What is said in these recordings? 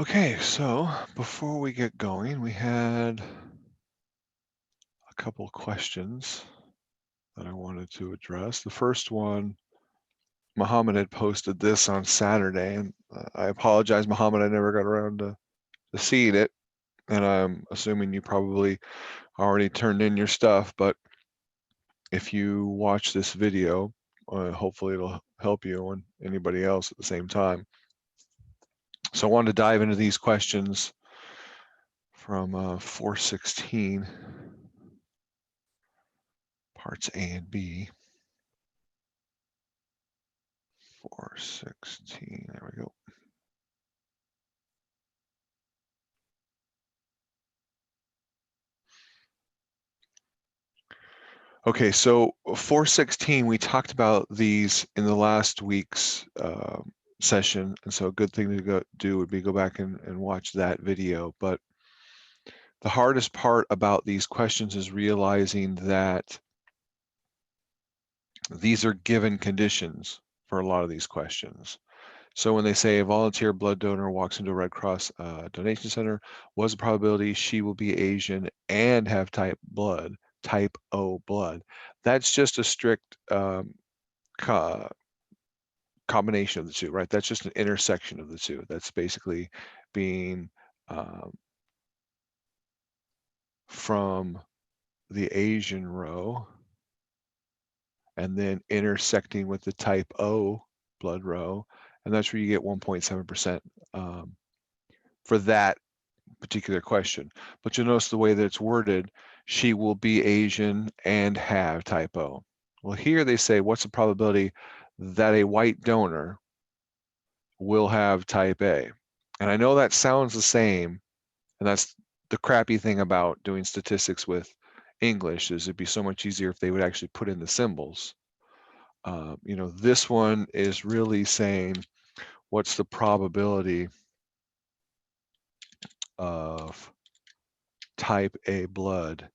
Okay, so before we get going, we had a couple questions that I wanted to address. The first one, Muhammad had posted this on Saturday, and I apologize, Muhammad, I never got around to seeing it, and I'm assuming you probably already turned in your stuff, but if you watch this video, hopefully it'll help you and anybody else at the same time. So I wanted to dive into these questions from 416, parts A and B. 416, there we go. Okay, so 416, we talked about these in the last week's session, and so a good thing to do would be go back and watch that video. But the hardest part about these questions is realizing that these are given conditions for a lot of these questions. So when they say a volunteer blood donor walks into a Red Cross donation center, what's the probability she will be Asian and have type O blood? That's just a strict combination of the two, right? That's just an intersection of the two. That's basically being from the Asian row and then intersecting with the type O blood row, and that's where you get 1.7% for that particular question. But you'll notice the way that it's worded, she will be Asian and have type O. Well, here they say, what's the probability that a white donor will have type A? And I know that sounds the same, and that's the crappy thing about doing statistics with English, is it'd be so much easier if they would actually put in the symbols. You know, this one is really saying, what's the probability of type A blood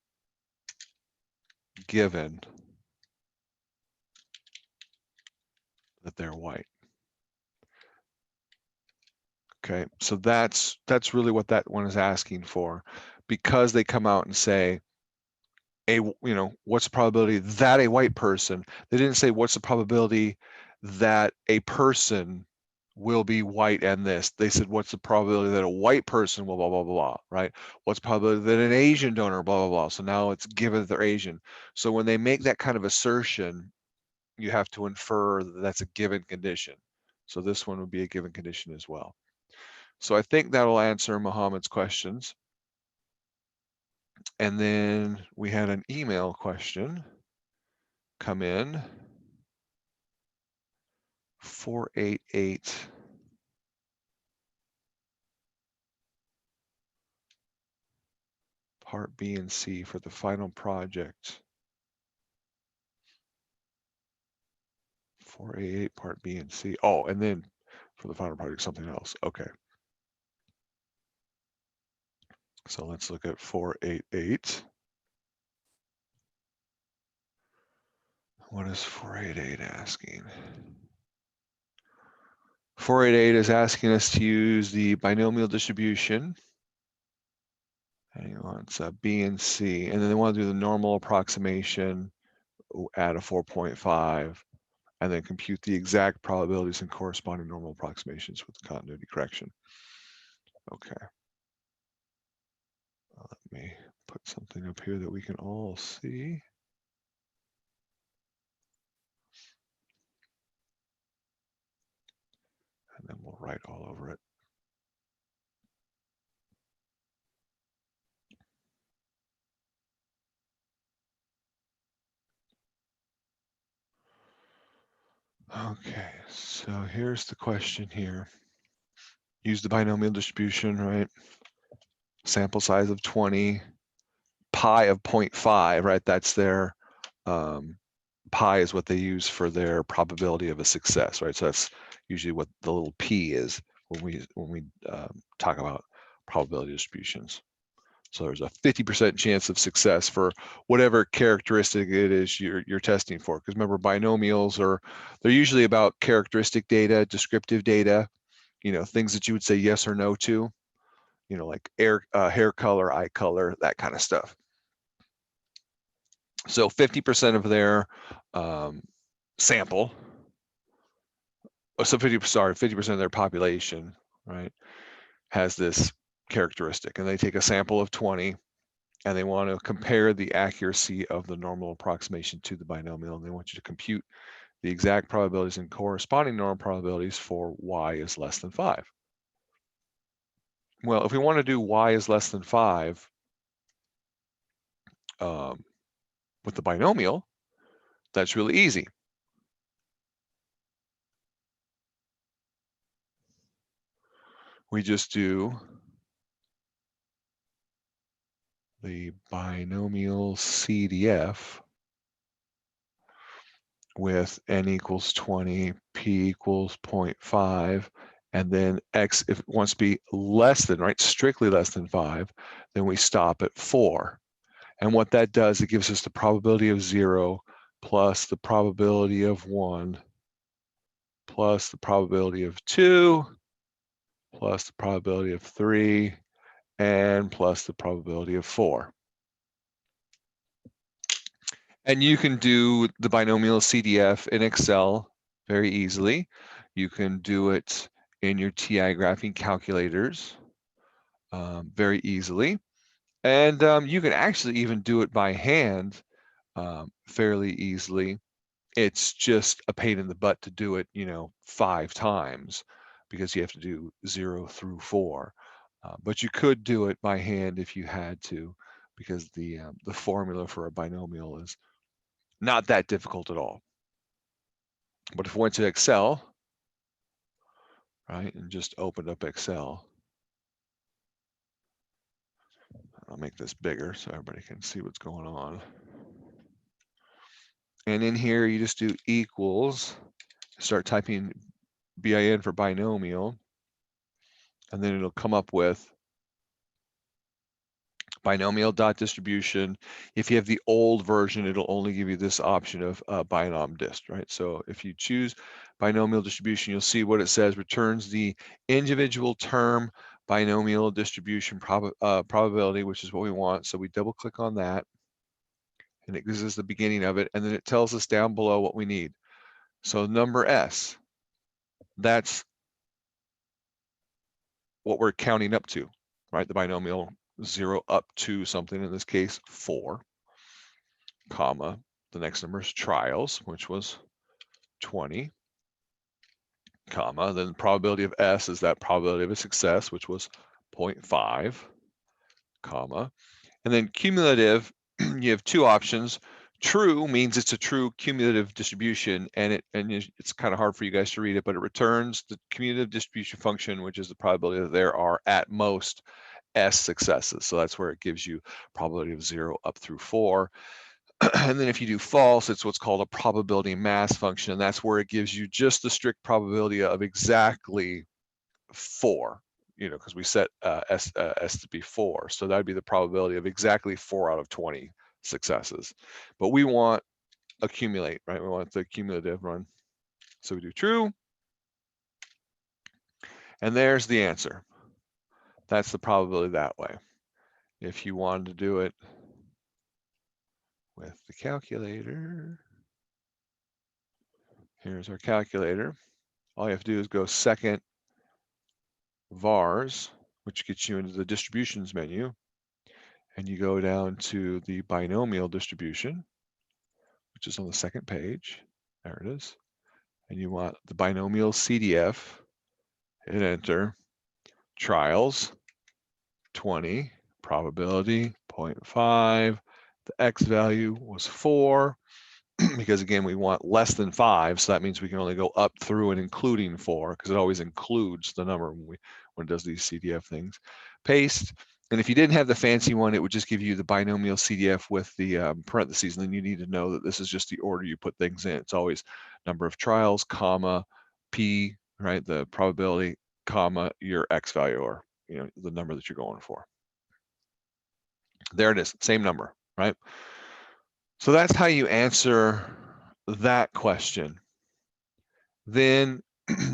given that they're white? Okay, so that's really what that one is asking for, because they come out and say, what's the probability that a white person, they didn't say what's the probability that a person will be white and this. They said, what's the probability that a white person will blah, blah, blah, blah, right? What's the probability that an Asian donor, blah, blah, blah. So now it's given that they're Asian. So when they make that kind of assertion, you have to infer that that's a given condition. So this one would be a given condition as well. So I think that'll answer Muhammad's questions. And then we had an email question come in. 488. Part B and C for the final project. 488, part B and C. Oh, and then for the final project, something else. Okay. So let's look at 488. What is 488 asking? 488 is asking us to use the binomial distribution. And he wants B and C. And then they want to do the normal approximation, add a 4.5, and then compute the exact probabilities and corresponding normal approximations with continuity correction. Okay. Let me put something up here that we can all see. And then we'll write all over it. Okay, so here's the question here. Use the binomial distribution, right? Sample size of 20, pi of 0.5, right? That's their, pi is what they use for their probability of a success, right? So that's usually what the little p is when we talk about probability distributions. So there's a 50% chance of success for whatever characteristic it is you're testing for. Because remember, binomials they're usually about characteristic data, descriptive data, you know, things that you would say yes or no to, you know, like hair color, eye color, that kind of stuff. So 50% of their sample, so 50% of their population, right, has this characteristic, and they take a sample of 20, and they want to compare the accuracy of the normal approximation to the binomial, and they want you to compute the exact probabilities and corresponding normal probabilities for y is less than 5. Well, if we want to do y is less than 5 with the binomial, that's really easy. We just do the binomial CDF with n equals 20, p equals 0.5, and then x, if it wants to be less than, right, strictly less than 5, then we stop at 4. And what that does, it gives us the probability of 0 plus the probability of 1 plus the probability of 2 plus the probability of 3 and plus the probability of 4. And you can do the binomial CDF in Excel very easily. You can do it in your TI graphing calculators very easily. And you can actually even do it by hand fairly easily. It's just a pain in the butt to do it, you know, 5 times because you have to do 0 through 4. But you could do it by hand if you had to, because the formula for a binomial is not that difficult at all. But if we went to Excel, right, and just opened up Excel, I'll make this bigger so everybody can see what's going on. And in here, you just do equals, start typing BIN for binomial, and then it'll come up with binomial dot distribution. If you have the old version, it'll only give you this option of binom dist, right? So if you choose binomial distribution, you'll see what it says, returns the individual term binomial distribution probability, which is what we want. So we double click on that, and it gives us the beginning of it, and then it tells us down below what we need. So number S, that's what we're counting up to, right? The binomial 0 up to something, in this case 4, comma, the next number is trials, which was 20, comma, then the probability of S is that probability of a success, which was 0.5, comma, and then cumulative, you have 2 options. True means it's a true cumulative distribution, and it's kind of hard for you guys to read it, but it returns the cumulative distribution function, which is the probability that there are at most S successes. So that's where it gives you probability of 0 up through 4. And then if you do false, it's what's called a probability mass function, and that's where it gives you just the strict probability of exactly 4, you know, because we set S to be 4. So that'd be the probability of exactly 4 out of 20 successes. But we want accumulate, right? We want the cumulative run. So we do true, and there's the answer. That's the probability that way. If you wanted to do it with the calculator, here's our calculator. All you have to do is go second vars, which gets you into the distributions menu, and you go down to the binomial distribution, which is on the second page. There it is. And you want the binomial CDF, hit enter, trials, 20, probability, 0.5, the X value was 4, because again, we want less than 5, so that means we can only go up through and including 4, because it always includes the number when it does these CDF things. Paste, and if you didn't have the fancy one, it would just give you the binomial CDF with the parentheses, and then you need to know that this is just the order you put things in. It's always number of trials, comma, P, right, the probability, comma, your X value, or you know, the number that you're going for. There it is, same number, right? So that's how you answer that question. Then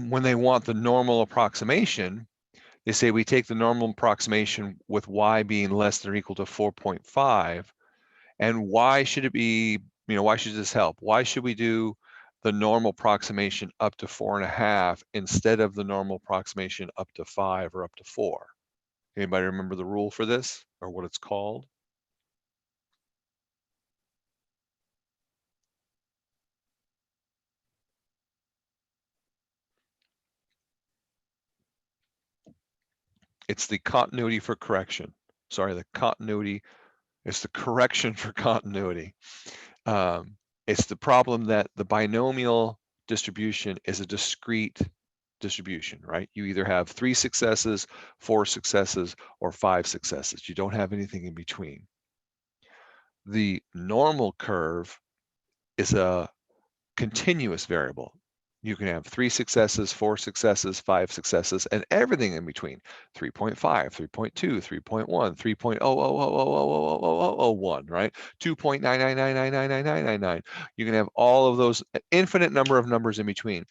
when they want the normal approximation, they say we take the normal approximation with y being less than or equal to 4.5. And why should it be, why should this help? Why should we do the normal approximation up to 4.5 instead of the normal approximation up to 5 or up to 4? Anybody remember the rule for this or what it's called? It's the continuity for correction. Sorry, the continuity, it's the correction for continuity. It's the problem that the binomial distribution is a discrete distribution, right? You either have 3 successes, 4 successes, or 5 successes. You don't have anything in between. The normal curve is a continuous variable. You can have 3 successes, 4 successes, 5 successes, and everything in between. 3.5, 3.2, 3.1, 3.000000001, right? 2.999999999. You can have all of those, infinite number of numbers in between.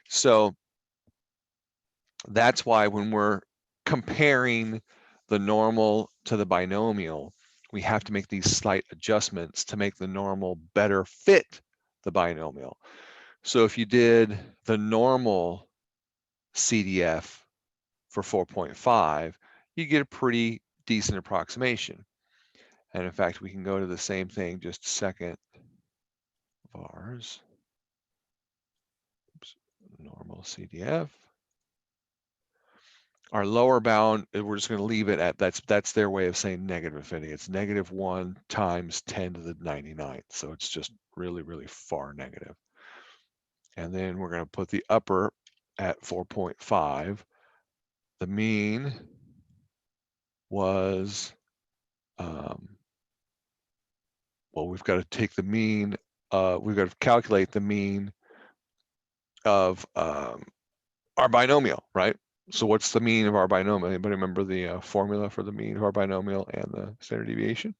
So that's why when we're comparing the normal to the binomial, we have to make these slight adjustments to make the normal better fit the binomial. So if you did the normal CDF for 4.5, you get a pretty decent approximation. And in fact, we can go to the same thing, just a second. Vars, normal CDF. Our lower bound, we're just going to leave it at, that's their way of saying negative infinity. It's -1 times 10 to the 99th. So it's just really, really far negative. And then we're going to put the upper at 4.5. The mean was, well, we've got to take the mean, we've got to calculate the mean of our binomial, right? So what's the mean of our binomial? Anybody remember the formula for the mean of our binomial and the standard deviation?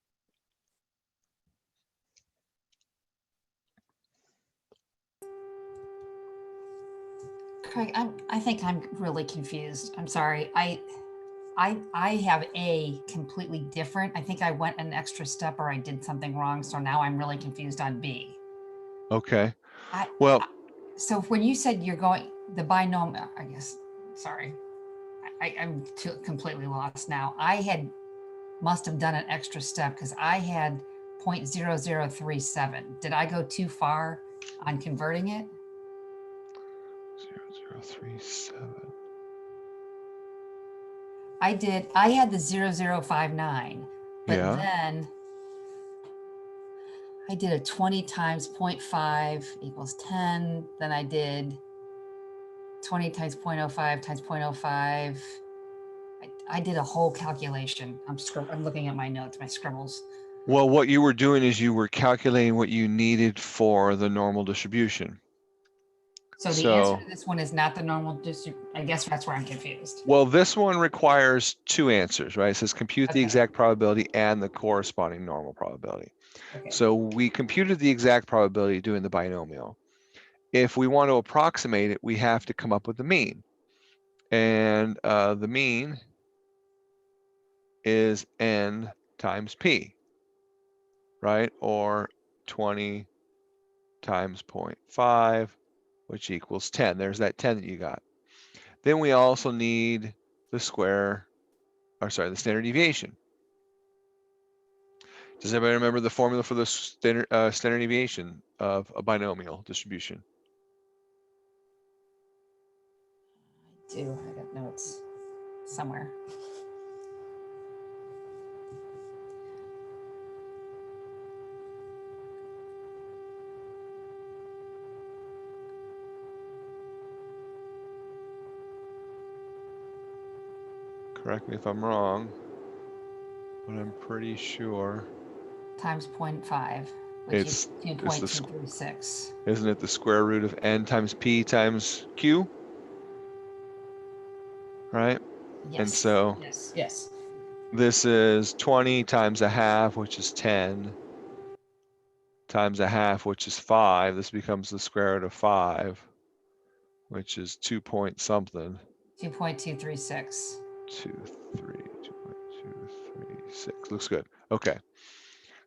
Craig, I think I'm really confused. I'm sorry. I have A completely different. I think I went an extra step or I did something wrong. So now I'm really confused on B. Okay. Well, so when you said you're going the binomial, I guess, sorry, I'm completely lost now. I must have done an extra step because I had 0.0037. Did I go too far on converting it? 0037. I did. I had the 0059, but Yeah. then I did a 20 times 0.5 equals 10. Then I did 20 times 0.05 times 0.05. I did a whole calculation. I'm looking at my notes, my scribbles. Well, what you were doing is you were calculating what you needed for the normal distribution. So the answer to this one is not the normal distribution. I guess that's where I'm confused. Well, this one requires 2 answers, right? It says compute the exact probability and the corresponding normal probability. Okay. So we computed the exact probability doing the binomial. If we want to approximate it, we have to come up with the mean. And the mean is n times p, right? Or 20 times 0.5, which equals 10. There's that 10 that you got. Then we also need the square, or sorry, the standard deviation. Does anybody remember the formula for the standard deviation of a binomial distribution? I do. I got notes somewhere. Correct me if I'm wrong, but I'm pretty sure. Times 0.5, which is 2.236. Isn't it the square root of n times p times q? Right? Yes. And so yes. This is 20 times a half, which is 10, times a half, which is 5. This becomes the square root of 5. which is 2 point something. 2.236. 2.236. Looks good. Okay.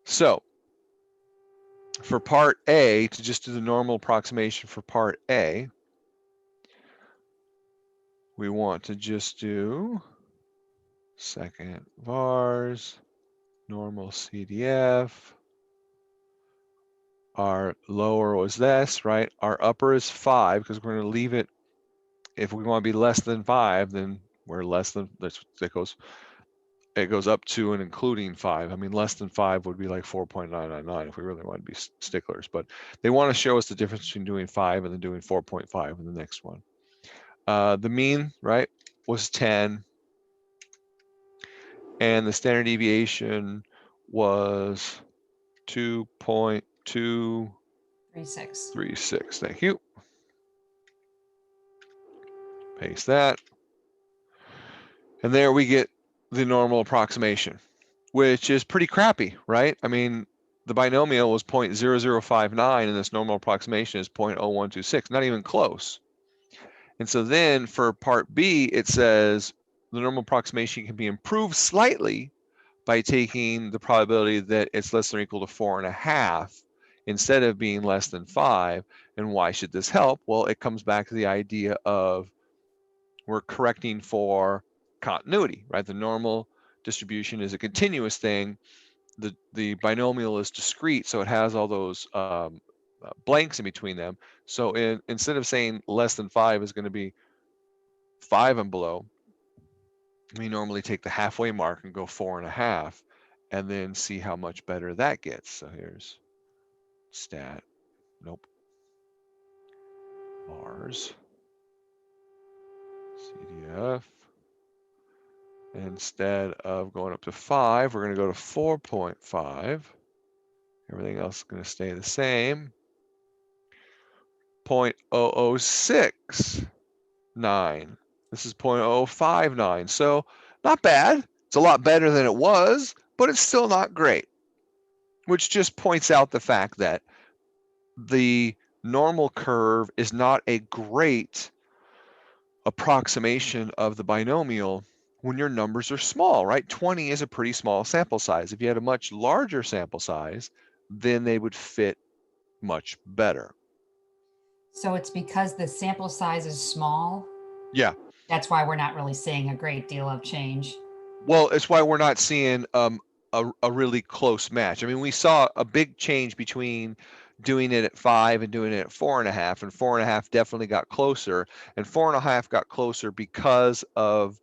So for part A, to just do the normal approximation for part A, we want to just do second vars, normal CDF. Our lower was this, right? Our upper is 5 because we're going to leave it. If we want to be less than 5, then we're less than, it goes up to and including 5. I mean, less than 5 would be like 4.999 if we really want to be sticklers. But they want to show us the difference between doing 5 and then doing 4.5 in the next one. The mean, right, was 10. And the standard deviation was 2.236. Thank you. Paste that. And there we get the normal approximation, which is pretty crappy, right? I mean, the binomial was 0.0059 and this normal approximation is 0.0126, not even close. And so then for part B, it says the normal approximation can be improved slightly by taking the probability that it's less than or equal to 4.5 instead of being less than 5. And why should this help? Well, it comes back to the idea of we're correcting for continuity, right? The normal distribution is a continuous thing. The binomial is discrete, so it has all those blanks in between them. So instead of saying less than 5 is going to be 5 and below, we normally take the halfway mark and go 4.5 and then see how much better that gets. So here's stat, nope, vars, CDF. Instead of going up to 5, we're going to go to 4.5. Everything else is going to stay the same. 0.0069. This is 0.059. So not bad. It's a lot better than it was, but it's still not great, which just points out the fact that the normal curve is not a great approximation of the binomial when your numbers are small, right? 20 is a pretty small sample size. If you had a much larger sample size, then they would fit much better. So it's because the sample size is small? Yeah. That's why we're not really seeing a great deal of change. Well, it's why we're not seeing a really close match. I mean, we saw a big change between doing it at 5 and doing it at 4.5, and 4.5 definitely got closer, and 4.5 got closer because of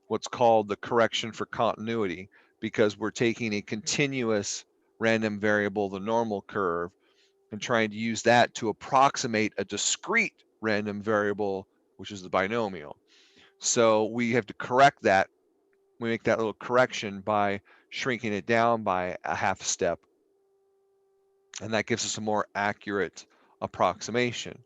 what's called the correction for continuity, because we're taking a continuous random variable, the normal curve, and trying to use that to approximate a discrete random variable, which is the binomial. So we have to correct that. We make that little correction by shrinking it down by a half step. And that gives us a more accurate approximation.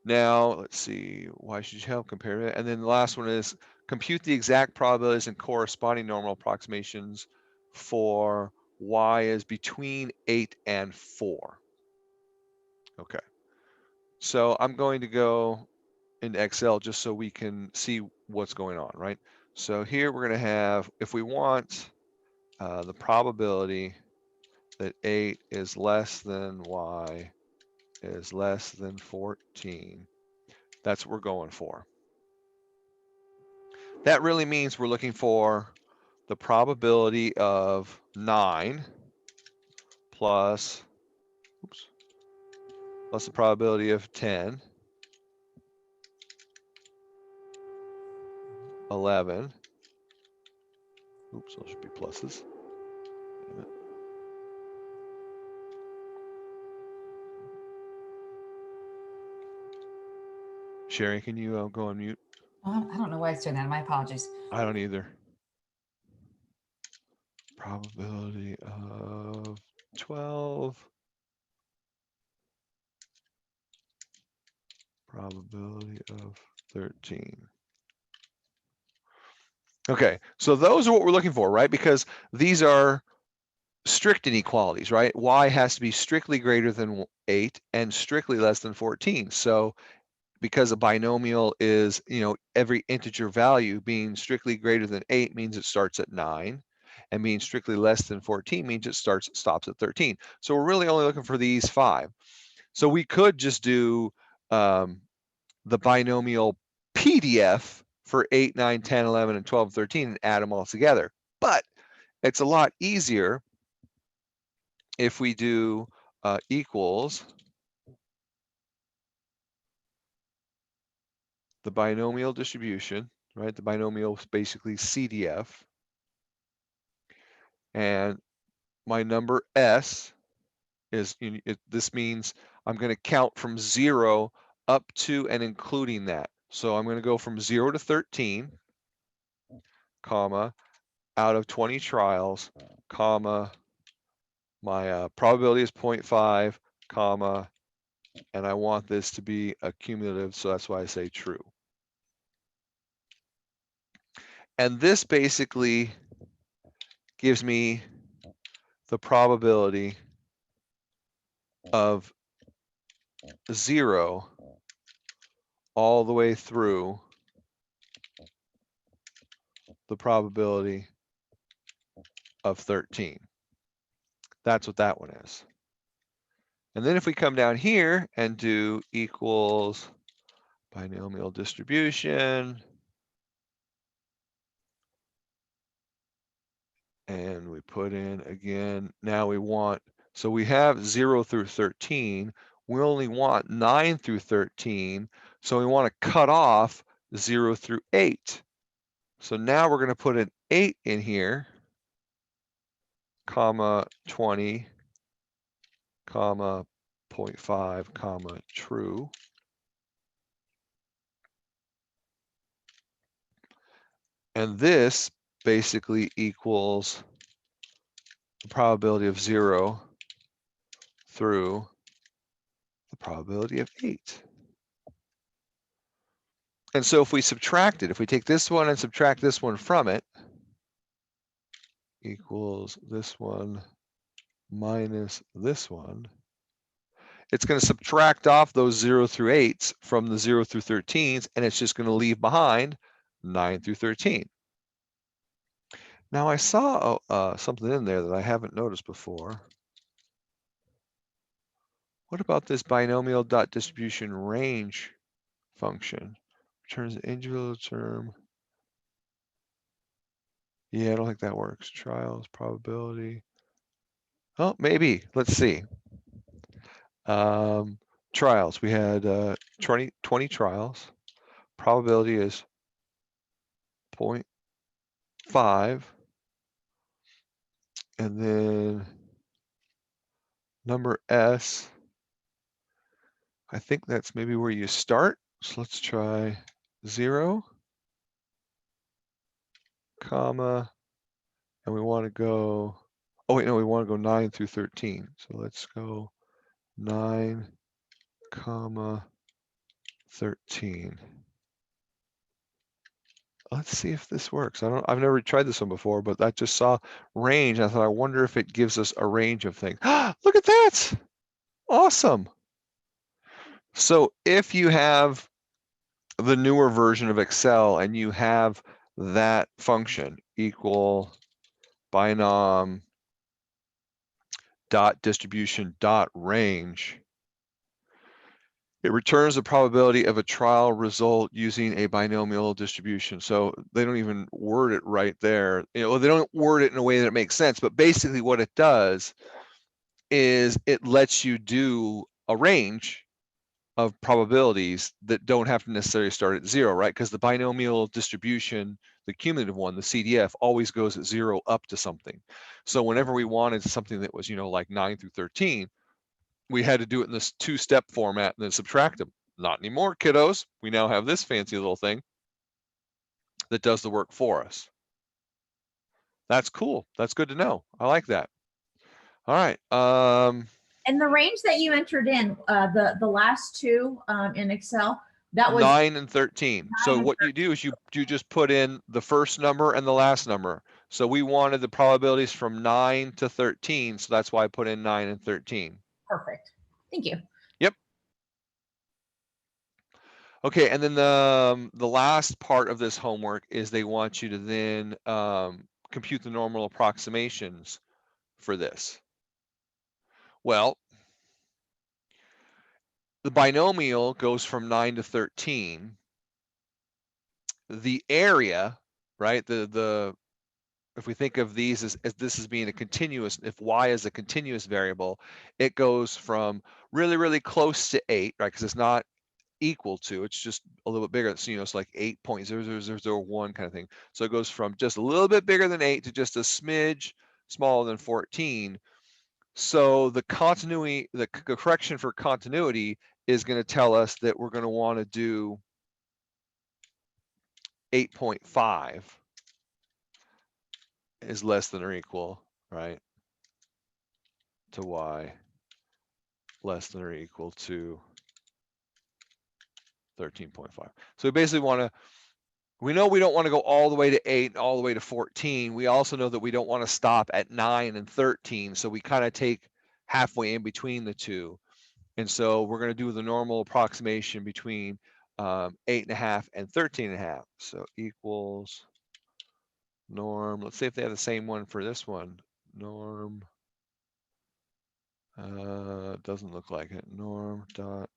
Now, let's see, why should you help compare it? And then the last one is compute the exact probabilities and corresponding normal approximations for y is between 8 and 4. Okay. So I'm going to go into Excel just so we can see what's going on, right? So here we're going to have, if we want the probability that 8 is less than y is less than 14, that's what we're going for. That really means we're looking for the probability of 9 plus the probability of 10, 11. Oops, those should be pluses. Sherry, can you go on mute? I don't know why it's doing that. My apologies. I don't either. Probability of 12. Probability of 13. Okay, so those are what we're looking for, right? Because these are strict inequalities, right? Y has to be strictly greater than 8 and strictly less than 14. So because a binomial is, every integer value being strictly greater than 8 means it starts at 9, and being strictly less than 14 means it stops at 13. So we're really only looking for these 5. So we could just do the binomial PDF for 8, 9, 10, 11, and 12, 13 and add them all together. But it's a lot easier if we do equals the binomial distribution, right? The binomial is basically CDF. And my number S is, this means I'm going to count from 0 up to and including that. So I'm going to go from 0 to 13, comma, out of 20 trials, comma, my probability is 0.5, comma, and I want this to be a cumulative, so that's why I say true. And this basically gives me the probability of 0 all the way through the probability of 13. That's what that one is. And then if we come down here and do equals binomial distribution, and we put in again, now we want, so we have 0 through 13, we only want 9 through 13, so we want to cut off 0 through 8. So now we're going to put an 8 in here, comma 20, comma 0.5, comma true. And this basically equals the probability of 0 through the probability of 8. And so if we subtract it, if we take this one and subtract this one from it, equals this one minus this one, it's going to subtract off those 0 through 8s from the 0 through 13s, and it's just going to leave behind 9 through 13. Now I saw something in there that I haven't noticed before. What about this binomial dot distribution range function? Returns an individual term. Yeah, I don't think that works. Trials, probability. Oh, maybe. Let's see. Trials. We had 20 trials. Probability is 0.5. And then number S, I think that's maybe where you start. So let's try 0, comma, and we want to go, oh wait, no, we want to go 9 through 13. So let's go 9, comma, 13. Let's see if this works. I've never tried this one before, but I just saw range. I thought, I wonder if it gives us a range of things. Look at that. Awesome. So if you have the newer version of Excel and you have that function equal binom dot distribution dot range, it returns the probability of a trial result using a binomial distribution. So they don't even word it right there. They don't word it in a way that makes sense, but basically what it does is it lets you do a range of probabilities that don't have to necessarily start at 0, right? Because the binomial distribution, the cumulative one, the CDF, always goes at 0 up to something. So whenever we wanted something that was, like 9 through 13, we had to do it in this 2-step format and then subtract them. Not anymore, kiddos. We now have this fancy little thing that does the work for us. That's cool. That's good to know. I like that. All right. And the range that you entered in, the last two in Excel, that was 9 and 13. So what you do is you just put in the first number and the last number. So we wanted the probabilities from 9 to 13. So that's why I put in 9 and 13. Perfect. Thank you. Yep. Okay, and then the last part of this homework is they want you to then compute the normal approximations for this. Well, the binomial goes from 9 to 13. The area, right? If we think of these as this as being a continuous, if y is a continuous variable, it goes from really, really close to 8, right? Because it's not equal to, it's just a little bit bigger. So, it's like 8.00001 kind of thing. So it goes from just a little bit bigger than 8 to just a smidge smaller than 14. So the continuity, the correction for continuity is going to tell us that we're going to want to do 8.5 is less than or equal, right, to y less than or equal to 13.5. So we basically want to, we know we don't want to go all the way to 8 and all the way to 14. We also know that we don't want to stop at 9 and 13. So we kind of take halfway in between the two. And so we're going to do the normal approximation between 8.5 and 13.5. So equals norm. Let's see if they have the same one for this one. Norm. Doesn't look like it. Norm dot.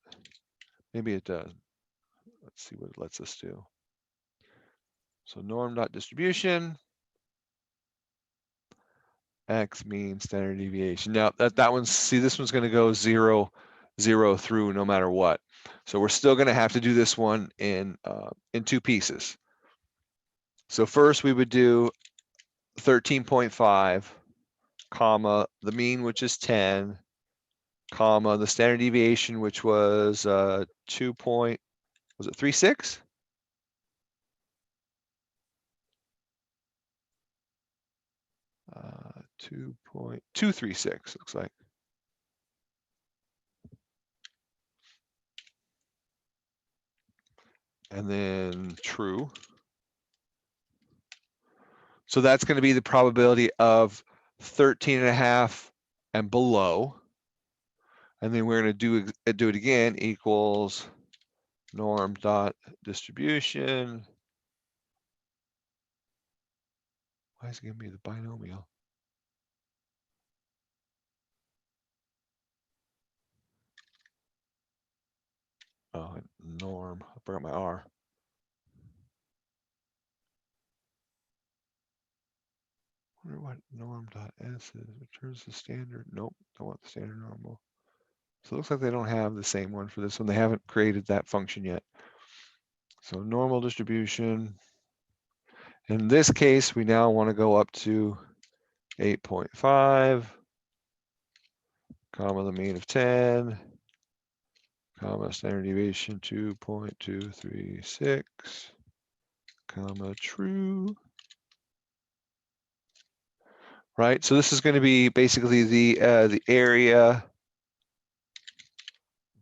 Maybe it does. Let's see what it lets us do. So norm dot distribution. X means standard deviation. Now that one's, see, this one's going to go 0, 0 through no matter what. So we're still going to have to do this one in two pieces. So first we would do 13.5, comma, the mean, which is 10, comma, the standard deviation, which was 2.36? 2.236 looks like. And then true. So that's going to be the probability of 13.5 and below. And then we're going to do it again, equals norm dot distribution. Why is it giving me the binomial? Oh, norm, I forgot my R. I wonder what norm dot S is. Returns the standard. Nope, don't want the standard normal. So it looks like they don't have the same one for this one. They haven't created that function yet. So normal distribution. In this case, we now want to go up to 8.5, comma, the mean of 10, comma, standard deviation 2.236, comma, true. Right, so this is going to be basically the area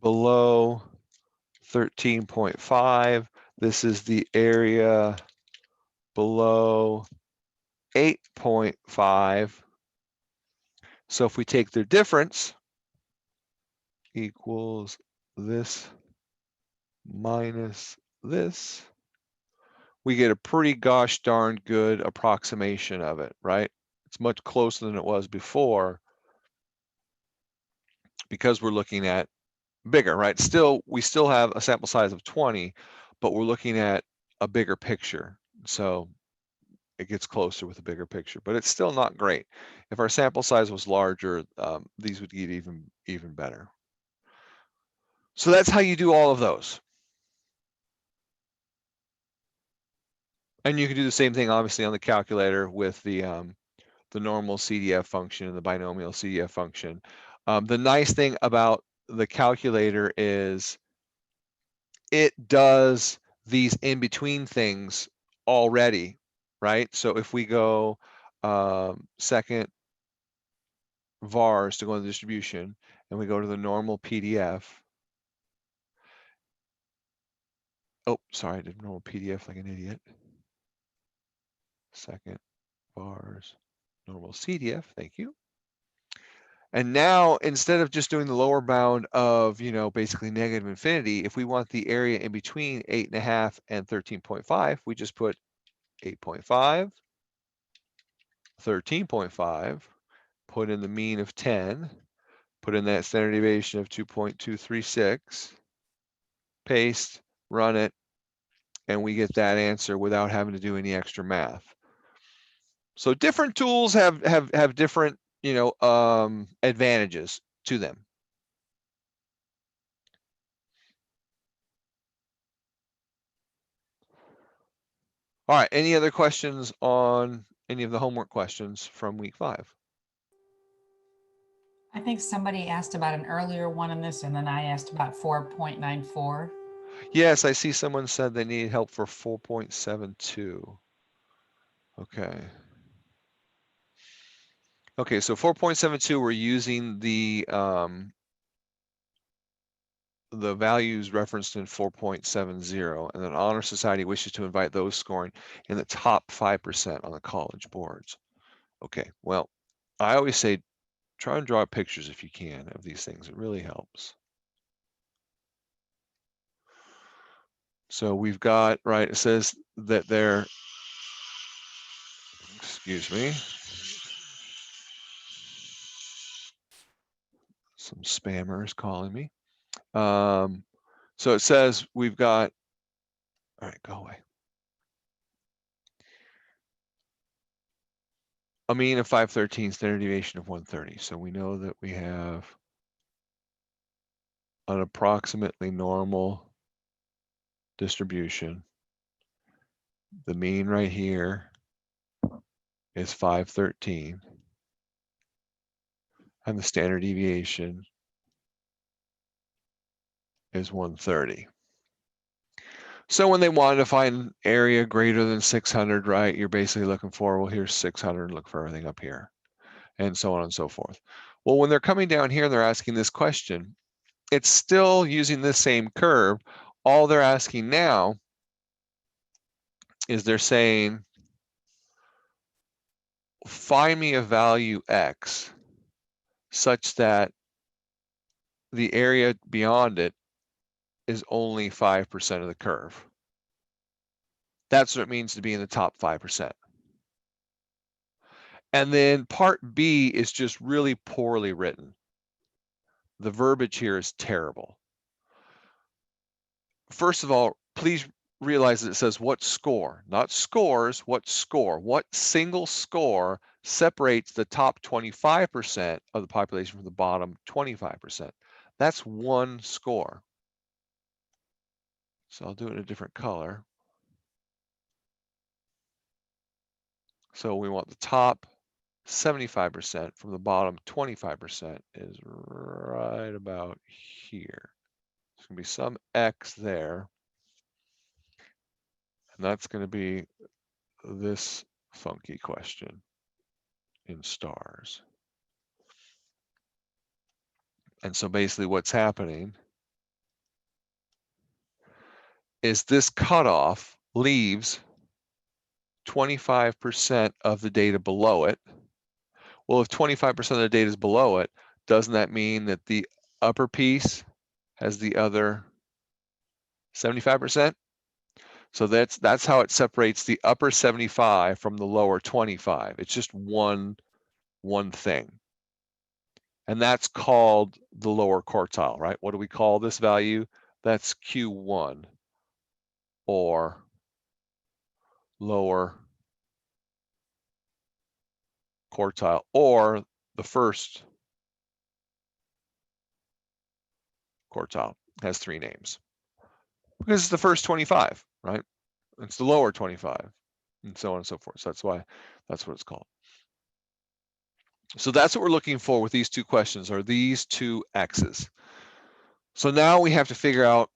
below 13.5. This is the area below 8.5. So if we take their difference, equals this minus this, we get a pretty gosh darn good approximation of it, right? It's much closer than it was before because we're looking at bigger, right? Still, we still have a sample size of 20, but we're looking at a bigger picture. So it gets closer with a bigger picture, but it's still not great. If our sample size was larger, these would get even better. So that's how you do all of those. And you can do the same thing, obviously, on the calculator with the normal CDF function and the binomial CDF function. The nice thing about the calculator is it does these in-between things already, right? So if we go second vars to go in the distribution, and we go to the normal PDF. Oh, sorry, I did normal PDF like an idiot. Second vars, normal CDF, thank you. And now, instead of just doing the lower bound of, basically negative infinity, if we want the area in between 8.5 and 13.5, we just put 8.5, 13.5, put in the mean of 10, put in that standard deviation of 2.236, paste, run it, and we get that answer without having to do any extra math. So different tools have different, advantages to them. All right, any other questions on any of the homework questions from week 5? I think somebody asked about an earlier one on this, and then I asked about 4.94. Yes, I see someone said they need help for 4.72. Okay. Okay, so 4.72, we're using the values referenced in 4.70, and then Honor Society wishes to invite those scoring in the top 5% on the college boards. Okay, well, I always say try and draw pictures if you can of these things. It really helps. So we've got, right, it says that they're, excuse me, some spammers calling me. So it says we've got, all right, go away. A mean of 513, standard deviation of 130. So we know that we have an approximately normal distribution. The mean right here is 513. And the standard deviation is 130. So when they wanted to find area greater than 600, right, you're basically looking for, well, here's 600, look for everything up here, and so on and so forth. Well, when they're coming down here and they're asking this question, it's still using this same curve. All they're asking now is they're saying, find me a value X such that the area beyond it is only 5% of the curve. That's what it means to be in the top 5%. And then part B is just really poorly written. The verbiage here is terrible. First of all, please realize that it says what score, not scores, what score. What single score separates the top 25% of the population from the bottom 25%? That's one score. So I'll do it in a different color. So we want the top 75% from the bottom 25% is right about here. There's going to be some X there. And that's going to be this funky question in stars. And so basically what's happening is this cutoff leaves 25% of the data below it. Well, if 25% of the data is below it, doesn't that mean that the upper piece has the other 75%? So that's how it separates the upper 75 from the lower 25. It's just one thing. And that's called the lower quartile, right? What do we call this value? That's Q1, or lower quartile, or the first quartile. Has 3 names because it's the first 25, right? It's the lower 25, and so on and so forth. So that's what it's called. So that's what we're looking for with these 2 questions, are these 2 X's. So now we have to figure out,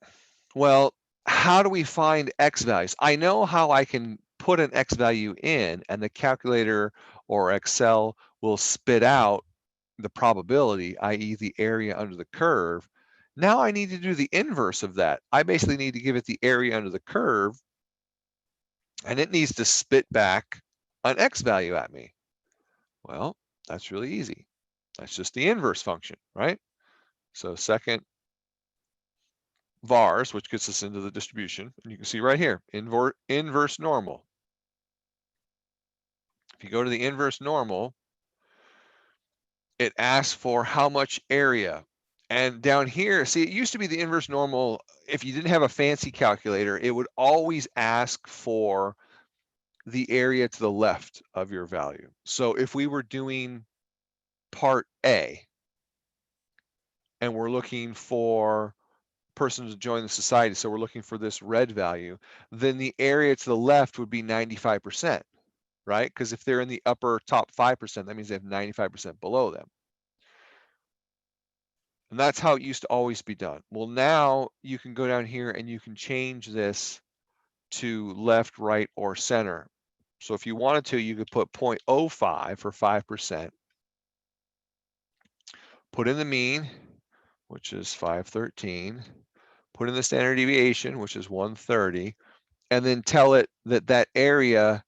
well, how do we find X values? I know how I can put an X value in, and the calculator or Excel will spit out the probability, i.e. the area under the curve. Now I need to do the inverse of that. I basically need to give it the area under the curve, and it needs to spit back an X value at me. Well, that's really easy. That's just the inverse function, right? So second vars, which gets us into the distribution. And you can see right here, inverse normal. If you go to the inverse normal, it asks for how much area. And down here, see, it used to be the inverse normal. If you didn't have a fancy calculator, it would always ask for the area to the left of your value. So if we were doing part A and we're looking for persons to join the society, so we're looking for this red value, then the area to the left would be 95%, right? Because if they're in the upper top 5%, that means they have 95% below them. And that's how it used to always be done. Well, now you can go down here and you can change this to left, right, or center. So if you wanted to, you could put 0.05 for 5%, put in the mean, which is 513, put in the standard deviation, which is 130, and then tell it that that area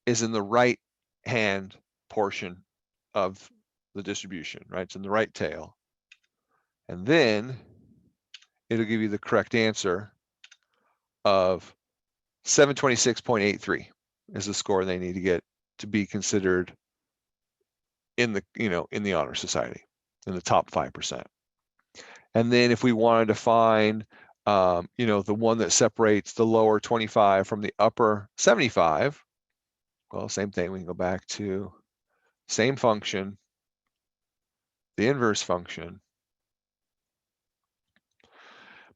is in the right hand portion of the distribution, right? It's in the right tail. And then it'll give you the correct answer of 726.83 is the score they need to get to be considered in the, in the honor society, in the top 5%. And then if we wanted to find, the one that separates the lower 25 from the upper 75, well, same thing. We can go back to same function, the inverse function.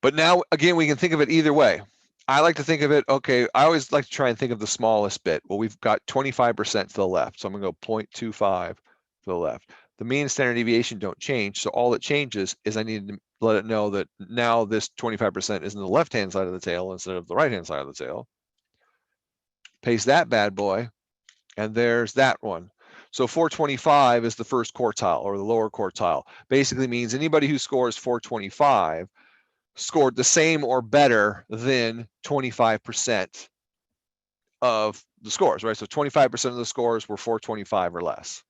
But now, again, we can think of it either way. I like to think of it, okay, I always like to try and think of the smallest bit. Well, we've got 25% to the left, so I'm going to go 0.25 to the left. The mean and standard deviation don't change, so all that changes is I need to let it know that now this 25% is in the left-hand side of the tail instead of the right-hand side of the tail. Paste that bad boy, and there's that one. So 425 is the first quartile or the lower quartile. Basically means anybody who scores 425 scored the same or better than 25% of the scores, right? So 25% of the scores were 425 or less.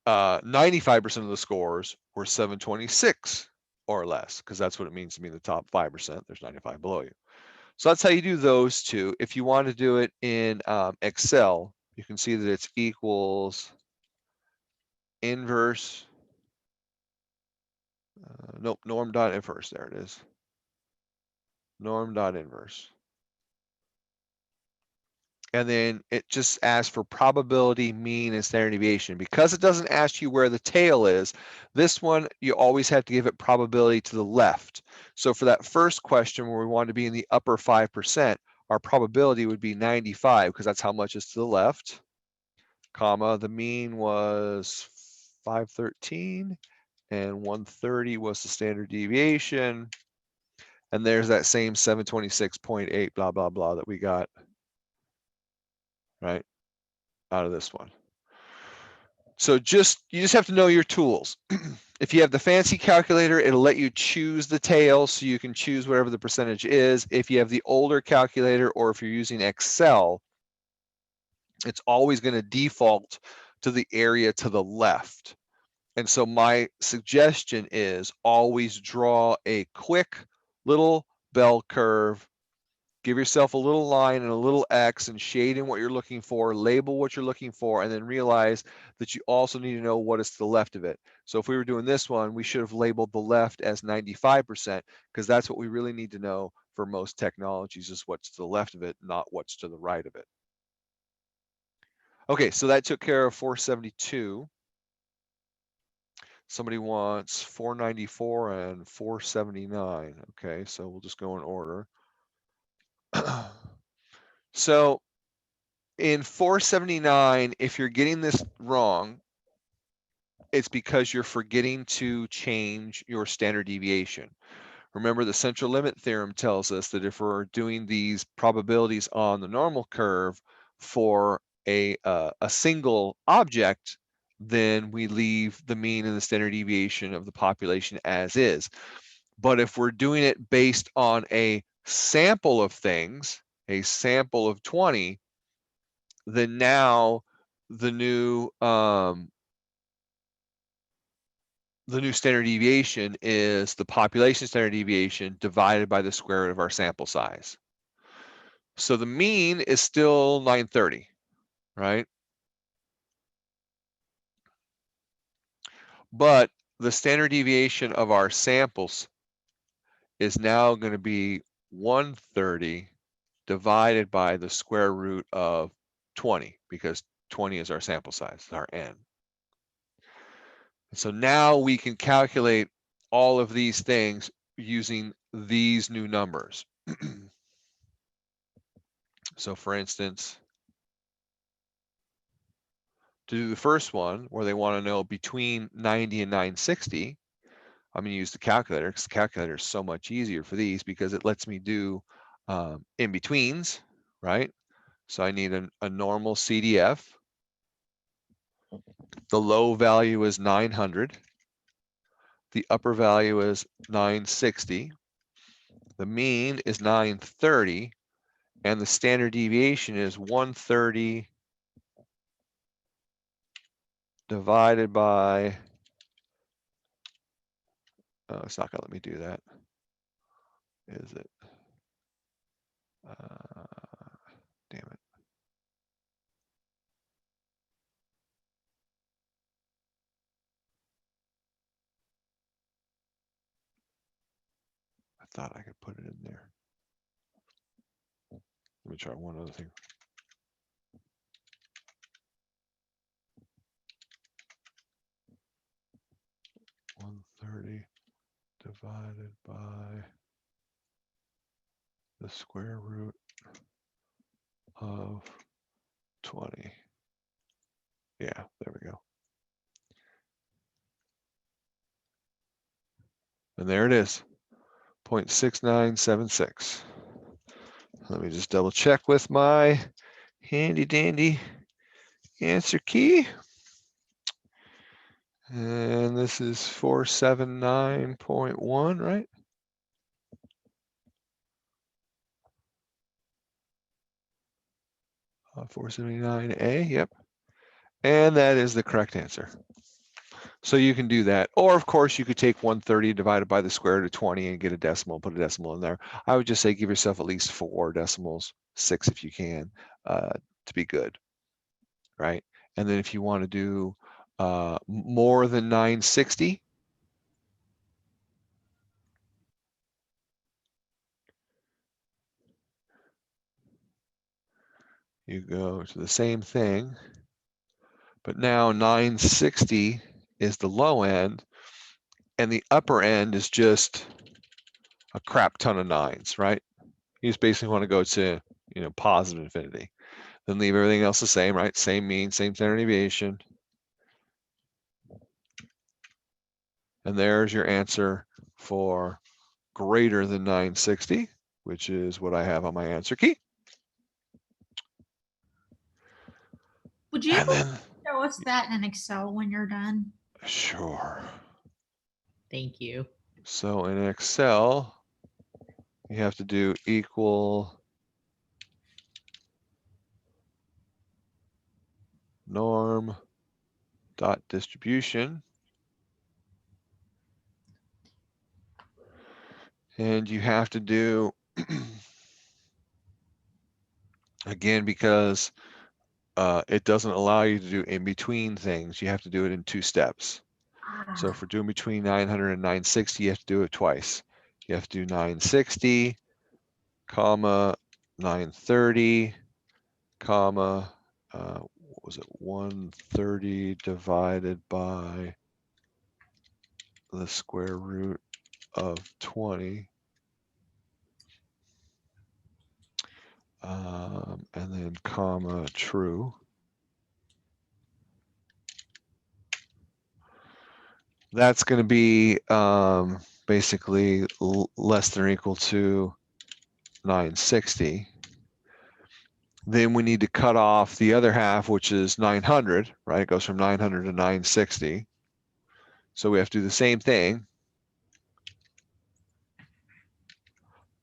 95% of the scores were 726 or less, because that's what it means to be in the top 5%. There's 95 below you. So that's how you do those two. If you want to do it in Excel, you can see that it's equals inverse, nope, norm dot inverse, there it is. Norm dot inverse. And then it just asks for probability, mean, and standard deviation. Because it doesn't ask you where the tail is, this one, you always have to give it probability to the left. So for that first question where we want to be in the upper 5%, our probability would be 95 because that's how much is to the left, comma, the mean was 513 and 130 was the standard deviation. And there's that same 726.8 blah, blah, blah that we got, right, out of this one. So you just have to know your tools. If you have the fancy calculator, it'll let you choose the tail, so you can choose whatever the percentage is. If you have the older calculator, or if you're using Excel, it's always going to default to the area to the left. And so my suggestion is always draw a quick little bell curve. Give yourself a little line and a little X and shade in what you're looking for, label what you're looking for, and then realize that you also need to know what is to the left of it. So if we were doing this one, we should have labeled the left as 95%, because that's what we really need to know for most technologies, is what's to the left of it, not what's to the right of it. Okay, so that took care of 472. Somebody wants 494 and 479. Okay, so we'll just go in order. So in 479, if you're getting this wrong, it's because you're forgetting to change your standard deviation. Remember, the central limit theorem tells us that if we're doing these probabilities on the normal curve for a single object, then we leave the mean and the standard deviation of the population as is. But if we're doing it based on a sample of things, a sample of 20, then now the new the new standard deviation is the population standard deviation divided by the square root of our sample size. So the mean is still 930, right? But the standard deviation of our samples is now going to be 130 divided by the square root of 20, because 20 is our sample size, our n. So now we can calculate all of these things using these new numbers. So for instance, to do the first one where they want to know between 90 and 960, I'm going to use the calculator because the calculator is so much easier for these because it lets me do in-betweens, right? So I need a normal CDF. The low value is 900. The upper value is 960. The mean is 930. And the standard deviation is 130 divided by, oh, it's not going to let me do that. Is it? Damn it. I thought I could put it in there. Let me try one other thing. $130 divided by the square root of 20. Yeah, there we go. And there it is, 0.6976. Let me just double check with my handy dandy answer key. And this is 479.1, right? Uh, 479A, yep. And that is the correct answer. So you can do that. Or of course you could take 130 divided by the square root of 20 and get a decimal, put a decimal in there. I would just say give yourself at least 4 decimals, 6 if you can, to be good, right? And then if you want to do more than 960, you go to the same thing, but now 960 is the low end, and the upper end is just a crap ton of nines, right? You just basically want to go to, positive infinity. Then leave everything else the same, right? Same mean, same standard deviation. And there's your answer for greater than 960, which is what I have on my answer key. Would you And then, show us that in Excel when you're done? sure. Thank you. So in Excel, you have to do equal norm dot distribution. And you have to do, again, because it doesn't allow you to do in between things, you have to do it in 2 steps. So if we're doing between 900 and 960, you have to do it twice. You have to do 960, comma, 930, comma, what was it, 130 divided by the square root of 20. And then comma, true. That's going to be basically less than or equal to 960. Then we need to cut off the other half, which is 900, right? It goes from 900 to 960. So we have to do the same thing,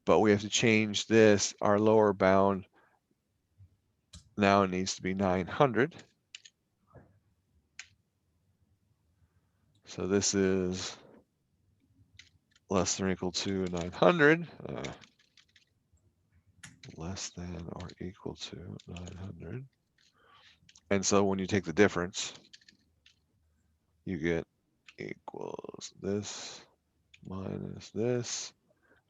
but we have to change this. Our lower bound now needs to be 900. So this is less than or equal to 900. Less than or equal to 900. And so when you take the difference, you get equals this minus this,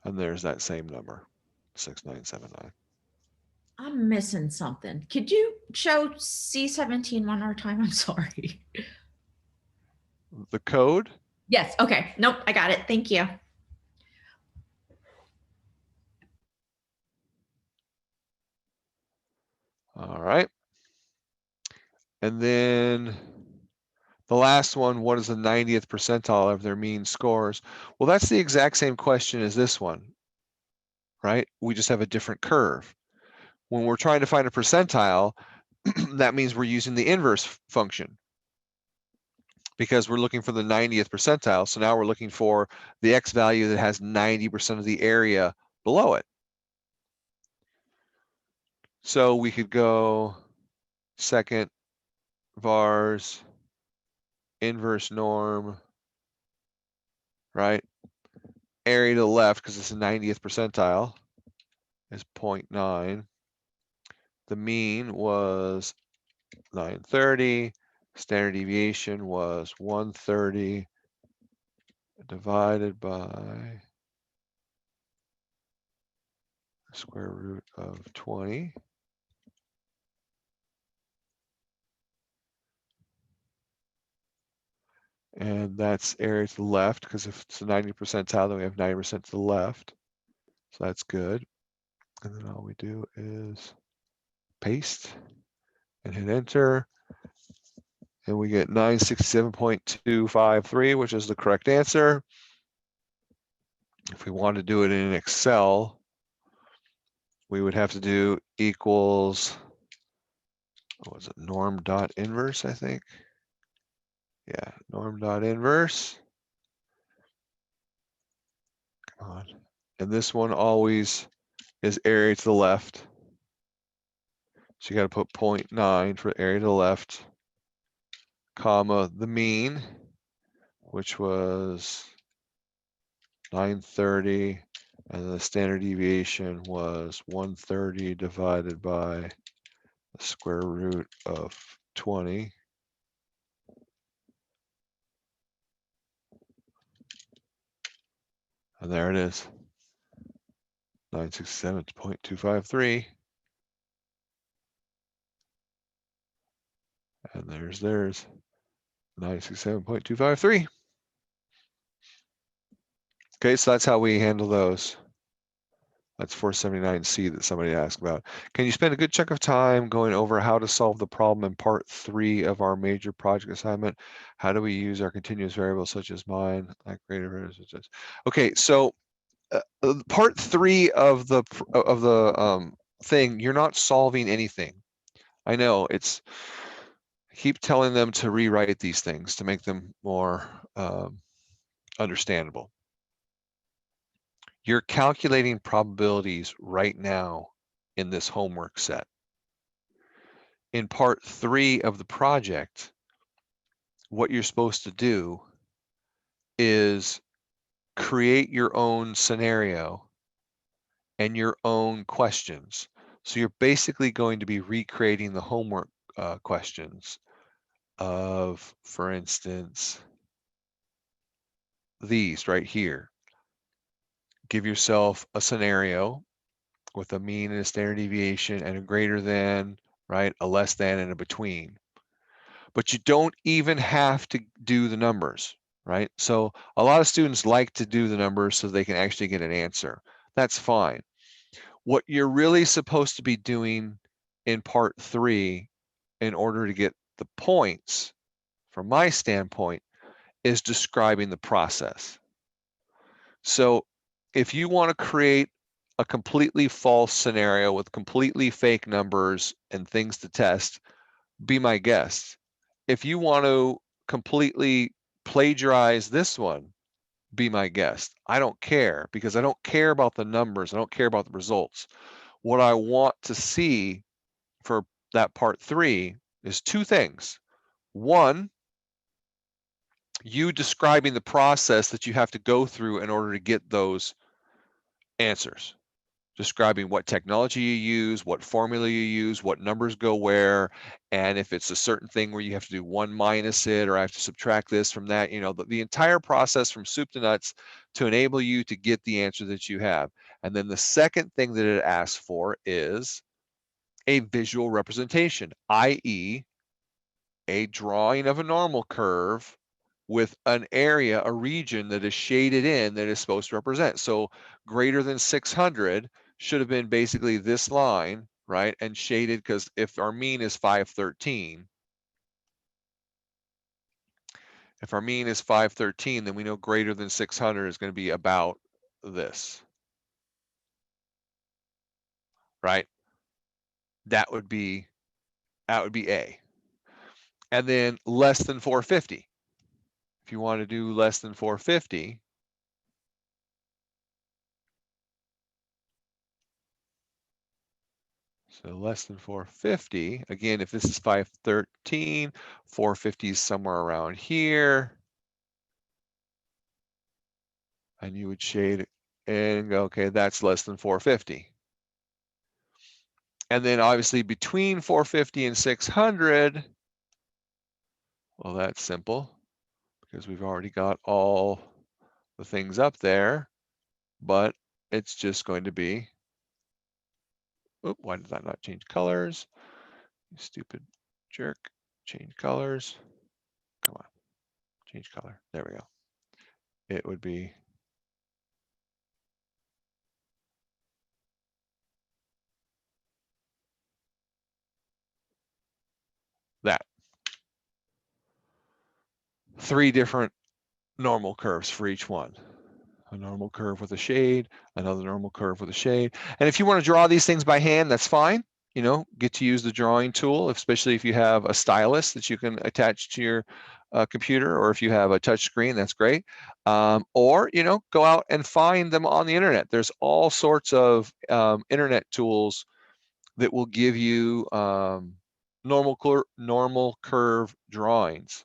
and there's that same number, 6979. I'm missing something. Could you show C17 one more time? I'm sorry. The code, Yes. Okay. Nope. I got it. Thank you. all right. And then the last one, what is the 90th percentile of their mean scores? Well, that's the exact same question as this one, right? We just have a different curve. When we're trying to find a percentile, that means we're using the inverse function because we're looking for the 90th percentile. So now we're looking for the X value that has 90% of the area below it. So we could go second vars, inverse norm, right? Area to the left, because it's the 90th percentile, is 0.9. The mean was 930. Standard deviation was 130 divided by the square root of 20. And that's area to the left, because if it's a 90 percentile, then we have 90% to the left. So that's good. And then all we do is paste and hit enter. And we get 967.253, which is the correct answer. If we want to do it in Excel, we would have to do equals, what was it, norm dot inverse, I think. Yeah, norm dot inverse. Come on. And this one always is area to the left. So you got to put 0.9 for area to the left, comma, the mean, which was 930, and the standard deviation was 130 divided by the square root of 20. And there it is, 967.253. And there's 967.253. Okay, so that's how we handle those. That's 479C that somebody asked about. Can you spend a good chunk of time going over how to solve the problem in part 3 of our major project assignment? How do we use our continuous variables such as mine, like greater variables such as? Okay, so part 3 of the thing, you're not solving anything. I know it's, keep telling them to rewrite these things to make them more understandable. You're calculating probabilities right now in this homework set. In part 3 of the project, what you're supposed to do is create your own scenario and your own questions. So you're basically going to be recreating the homework questions of, for instance, these right here. Give yourself a scenario with a mean and a standard deviation and a greater than, right, a less than and a between. But you don't even have to do the numbers, right? So a lot of students like to do the numbers so they can actually get an answer. That's fine. What you're really supposed to be doing in part 3 in order to get the points, from my standpoint, is describing the process. So if you want to create a completely false scenario with completely fake numbers and things to test, be my guest. If you want to completely plagiarize this one, be my guest. I don't care, because I don't care about the numbers. I don't care about the results. What I want to see for that part 3 is 2 things. One, you describing the process that you have to go through in order to get those answers. Describing what technology you use, what formula you use, what numbers go where, and if it's a certain thing where you have to do 1 minus it, or I have to subtract this from that, you know, the entire process from soup to nuts to enable you to get the answer that you have. And then the second thing that it asks for is a visual representation, i.e. a drawing of a normal curve with an area, a region that is shaded in that is supposed to represent. So greater than 600 should have been basically this line, right? And shaded, because if our mean is 513, then we know greater than 600 is going to be about this, right? That would be A. And then less than 450. If you want to do less than 450, so less than 450, again, if this is 513, 450 is somewhere around here. And you would shade and go, okay, that's less than 450. And then obviously between 450 and 600, well, that's simple because we've already got all the things up there, but it's just going to be, oop, why did that not change colors? You stupid jerk, change colors. Come on, change color. There we go. It would be that. 3 different normal curves for each one. A normal curve with a shade, another normal curve with a shade. And if you want to draw these things by hand, that's fine. You know, get to use the drawing tool, especially if you have a stylus that you can attach to your computer, or if you have a touch screen, that's great. Or, you know, go out and find them on the internet. There's all sorts of internet tools that will give you normal curve drawings.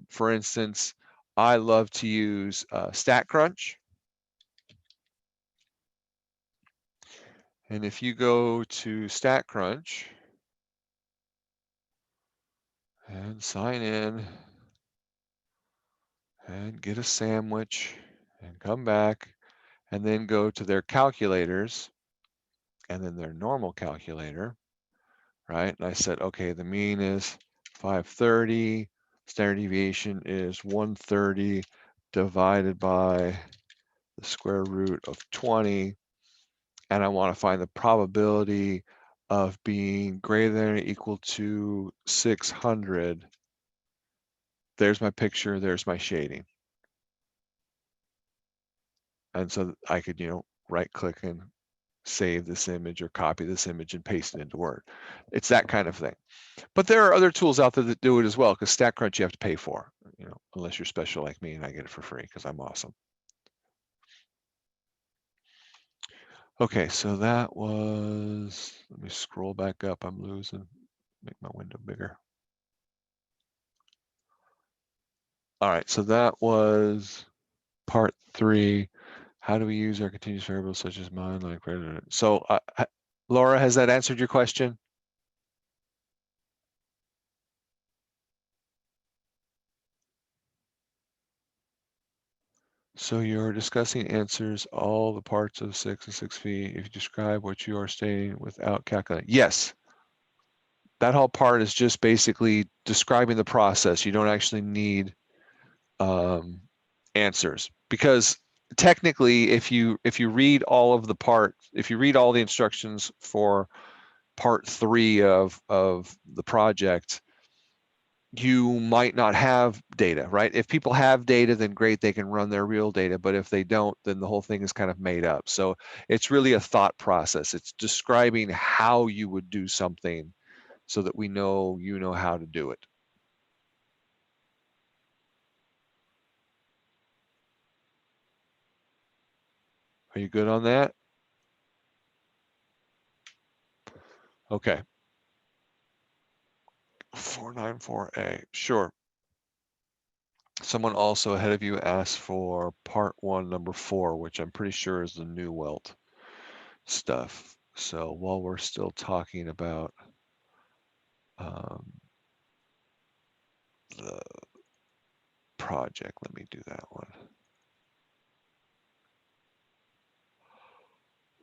For instance, I love to use StatCrunch. And if you go to StatCrunch and sign in and get a sandwich and come back and then go to their calculators and then their normal calculator, right? And I said, okay, the mean is 530, standard deviation is 130 divided by the square root of 20. And I want to find the probability of being greater than or equal to 600. There's my picture, there's my shading. And so I could, you know, right click and save this image or copy this image and paste it into Word. It's that kind of thing. But there are other tools out there that do it as well, because StatCrunch you have to pay for, you know, unless you're special like me and I get it for free because I'm awesome. Okay, so that was, let me scroll back up. I'm losing, make my window bigger. All right, so that was part 3. How do we use our continuous variables such as mine? Like, so Laura, has that answered your question? So you're discussing answers, all the parts of 6 and 6V. If you describe what you are stating without calculating. Yes. That whole part is just basically describing the process. You don't actually need answers, because technically if you read all of the parts, if you read all the instructions for part 3 of the project, you might not have data, right? If people have data, then great, they can run their real data. But if they don't, then the whole thing is kind of made up. So it's really a thought process. It's describing how you would do something so that we know you know how to do it. Are you good on that? Okay. 494A, sure. Someone also ahead of you asked for part 1, number 4, which I'm pretty sure is the new welt stuff. So while we're still talking about the project, let me do that one.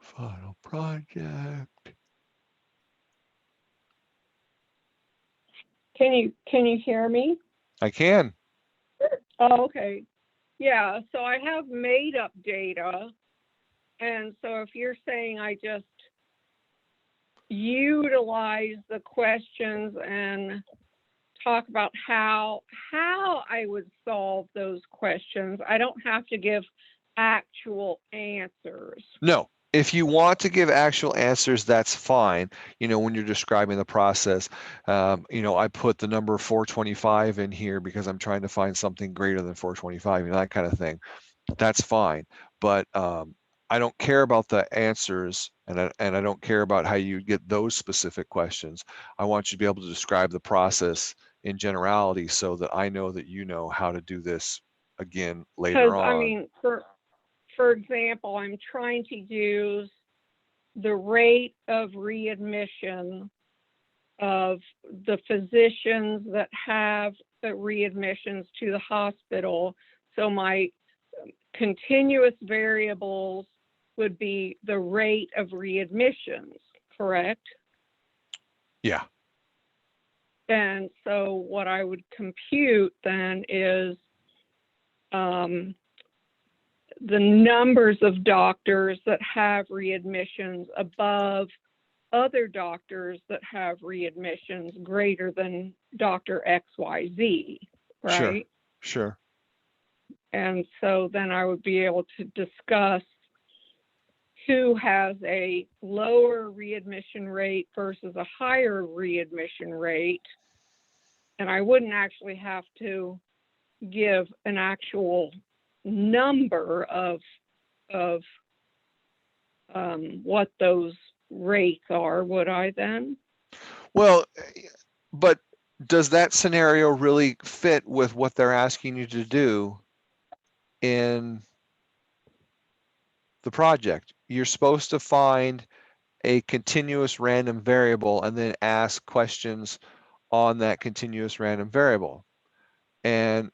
Final project. Can you hear me? I can. Oh, okay. Yeah, so I have made up data. And so if you're saying I just utilize the questions and talk about how I would solve those questions, I don't have to give actual answers. No, if you want to give actual answers, that's fine. You know, when you're describing the process, you know, I put the number 425 in here because I'm trying to find something greater than 425, you know, that kind of thing. That's fine. But I don't care about the answers, and I don't care about how you get those specific questions. I want you to be able to describe the process in generality so that I know that you know how to do this again later Because on. I mean, for example, I'm trying to use the rate of readmission of the physicians that have the readmissions to the hospital. So my continuous variables would be the rate of readmissions, correct? Yeah. And so what I would compute then is the numbers of doctors that have readmissions above other doctors that have readmissions greater than Dr. XYZ, right? Sure. And so then I would be able to discuss who has a lower readmission rate versus a higher readmission rate. And I wouldn't actually have to give an actual number of what those rates are, would I then? Well, but does that scenario really fit with what they're asking you to do in the project? You're supposed to find a continuous random variable and then ask questions on that continuous random variable. And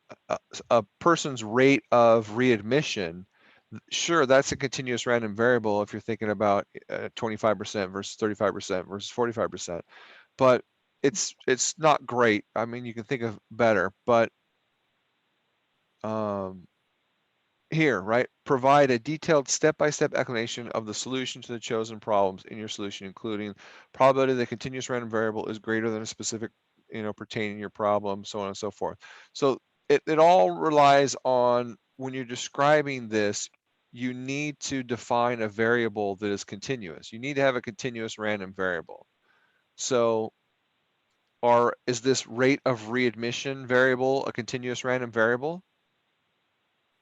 a person's rate of readmission, sure, that's a continuous random variable if you're thinking about 25% versus 35% versus 45%, but it's not great. I mean, you can think of better, but here, right? Provide a detailed step-by-step explanation of the solution to the chosen problems in your solution, including probability the continuous random variable is greater than a specific, you know, pertaining to your problem, so on and so forth. So it all relies on, when you're describing this, you need to define a variable that is continuous. You need to have a continuous random variable. So is this rate of readmission variable a continuous random variable?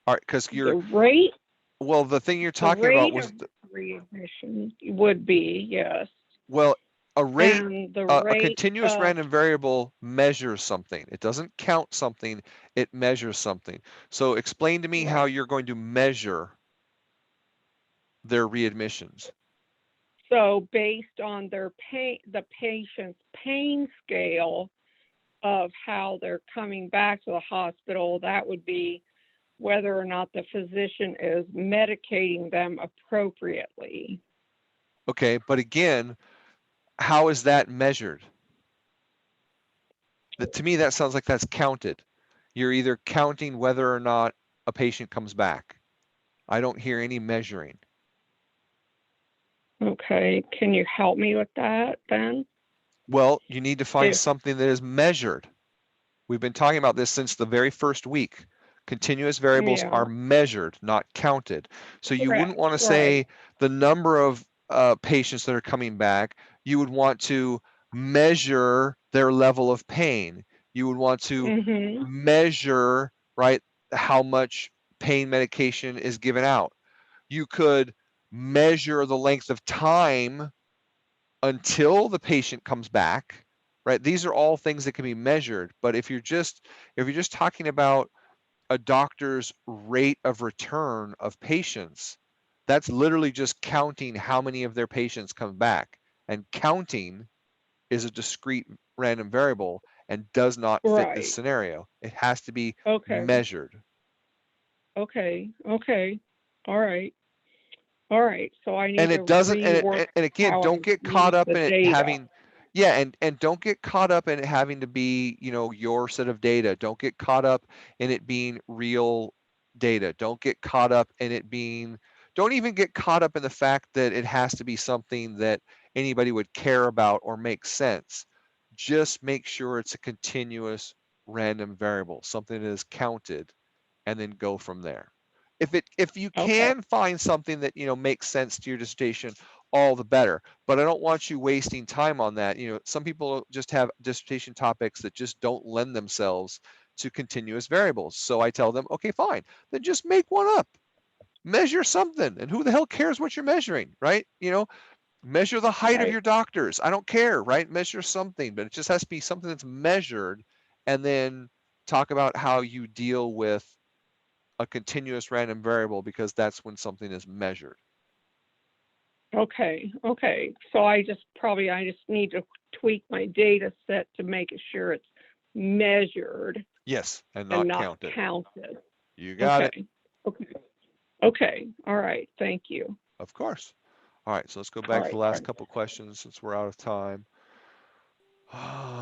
All right, because The rate, well, the thing you're the talking about rate was, of readmission would be, yes. well, a rate, And the a rate continuous of, random variable measures something. It doesn't count something, it measures something. So explain to me how right. you're going to measure their readmissions. So based on their pain, the patient's pain scale of how they're coming back to the hospital, that would be whether or not the physician is medicating them appropriately. Okay, but again, how is that measured? To me, that sounds like that's counted. You're either counting whether or not a patient comes back. I don't hear any measuring. Okay, can you help me with that then? Well, you need to find If, something that is measured. We've been talking about this since the very first week. Continuous variables yeah, are measured, not counted. So you correct, wouldn't want to right. say the number of patients that are coming back. You would want to measure their level of pain. You would want to measure, right, how much pain medication is given out. You could measure the length of time until the patient comes back, right? These are all things that can be measured. But if you're just talking about a doctor's rate of return of patients, that's literally just counting how many of their patients come back. And counting is a discrete random variable and does not fit this Right. scenario. It has to be Okay. measured. Okay. Okay. All right. All right. So I need And to it doesn't, rework and again, how I don't get caught use up the in it data. having, yeah, and don't get caught up in it having to be, you know, your set of data. Don't get caught up in it being real data. Don't get caught up in it being, don't even get caught up in the fact that it has to be something that anybody would care about or make sense. Just make sure it's a continuous random variable, something that is counted, and then go from there. If you Okay. can find something that, you know, makes sense to your dissertation, all the better. But I don't want you wasting time on that. You know, some people just have dissertation topics that just don't lend themselves to continuous variables. So I tell them, okay, fine, then just make one up. Measure something, and who the hell cares what you're measuring, right? You know, measure the height of Right. your doctors. I don't care, right? Measure something, but it just has to be something that's measured, and then talk about how you deal with a continuous random variable, because that's when something is measured. Okay. Okay. So I just need to tweak my data set to make sure it's measured Yes, and and not not counted. counted. You got it. Okay. Okay. Okay. All right. Thank you. Of course. All right, so let's go All back to right. the last couple questions since we're out of time.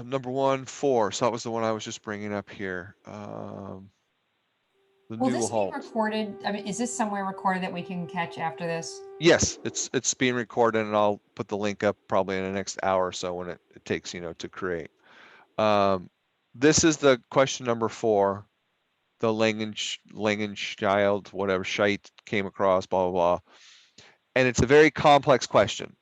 Number 1, 4. So that was the one I was just bringing up here. The Will new this be halt. recorded? I mean, is this somewhere recorded that we can catch after this? Yes, it's being recorded, and I'll put the link up probably in the next hour or so when it takes, you know, to create. This is the question number 4. The Langenchild, whatever, Scheidt came across, blah, blah, blah. And it's a very complex question.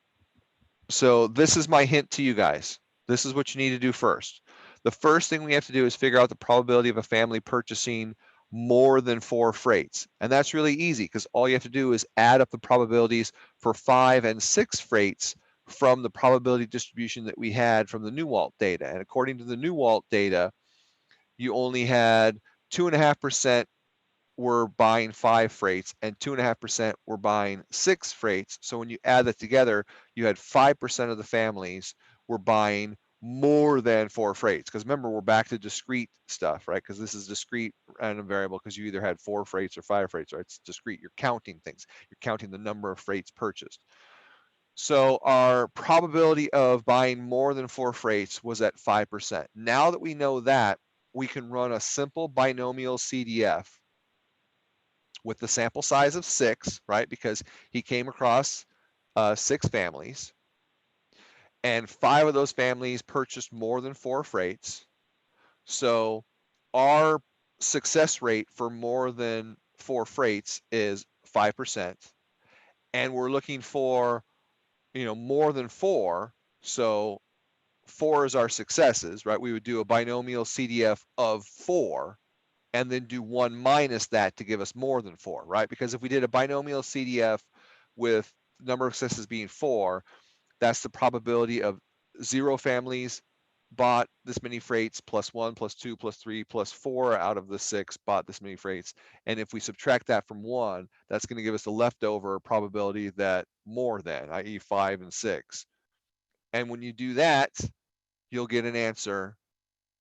So this is my hint to you guys. This is what you need to do first. The first thing we have to do is figure out the probability of a family purchasing more than 4 freights. And that's really easy because all you have to do is add up the probabilities for 5 and 6 freights from the probability distribution that we had from the Newalt data. And according to the Newalt data, you only had 2.5% were buying 5 freights and 2.5% were buying 6 freights. So when you add that together, you had 5% of the families were buying more than 4 freights. Because remember, we're back to discrete stuff, right? Because this is discrete random variable because you either had 4 freights or 5 freights, right? It's discrete. You're counting things. You're counting the number of freights purchased. So our probability of buying more than 4 freights was at 5%. Now that we know that, we can run a simple binomial CDF with the sample size of 6, right? Because he came across 6 families, and 5 of those families purchased more than 4 freights. So our success rate for more than 4 freights is 5%, and we're looking for, you know, more than 4. So 4 is our successes, right? We would do a binomial CDF of 4, and then do 1 minus that to give us more than 4, right? Because if we did a binomial CDF with number of successes being 4, that's the probability of 0 families bought this many freights, plus 1, plus 2, plus 3, plus 4 out of the 6 bought this many freights. And if we subtract that from 1, that's going to give us the leftover probability that more than, i.e. 5 and 6. And when you do that, you'll get an answer,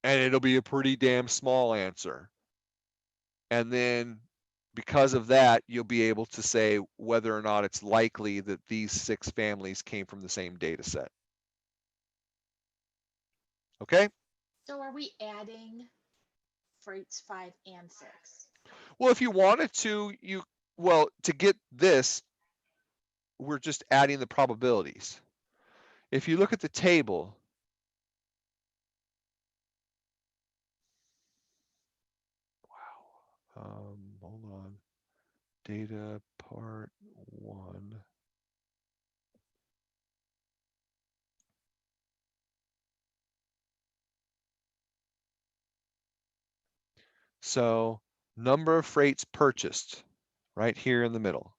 and it'll be a pretty damn small answer. And then because of that, you'll be able to say whether or not it's likely that these 6 families came from the same data set. Okay? So are we adding freights 5 and 6? Well, if you wanted to, to get this, we're just adding the probabilities. If you look at the table, hold on, data part 1. So number of freights purchased, right here in the middle.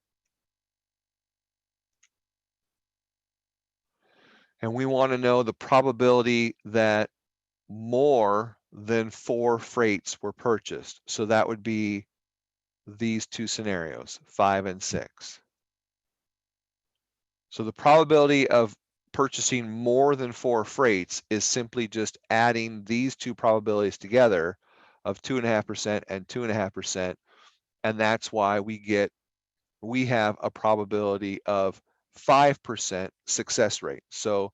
And we want to know the probability that more than 4 freights were purchased. So that would be these two scenarios, 5 and 6. So the probability of purchasing more than 4 freights is simply just adding these two probabilities together of 2.5% and 2.5%. And that's why we have a probability of 5% success rate. So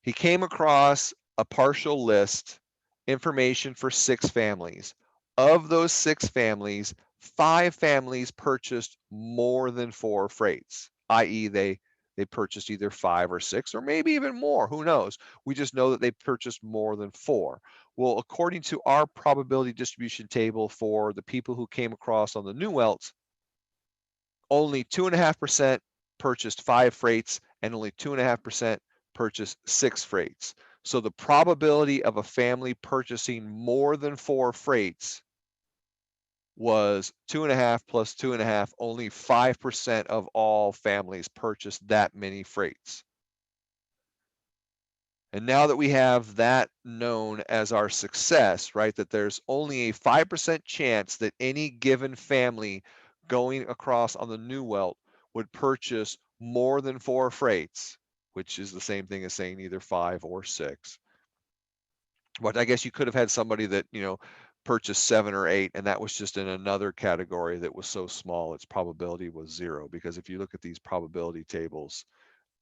he came across a partial list, information for 6 families. Of those 6 families, 5 families purchased more than 4 freights, i.e. they purchased either 5 or 6 or maybe even more, who knows? We just know that they purchased more than 4. Well, according to our probability distribution table for the people who came across on the New Welt, only 2.5% purchased 5 freights and only 2.5% purchased 6 freights. So the probability of a family purchasing more than 4 freights was 2.5 plus 2.5. Only 5% of all families purchased that many freights. And now that we have that known as our success, right, that there's only a 5% chance that any given family going across on the New Welt would purchase more than 4 freights, which is the same thing as saying either 5 or 6. But I guess you could have had somebody that, purchased 7 or 8, and that was just in another category that was so small its probability was 0. Because if you look at these probability tables,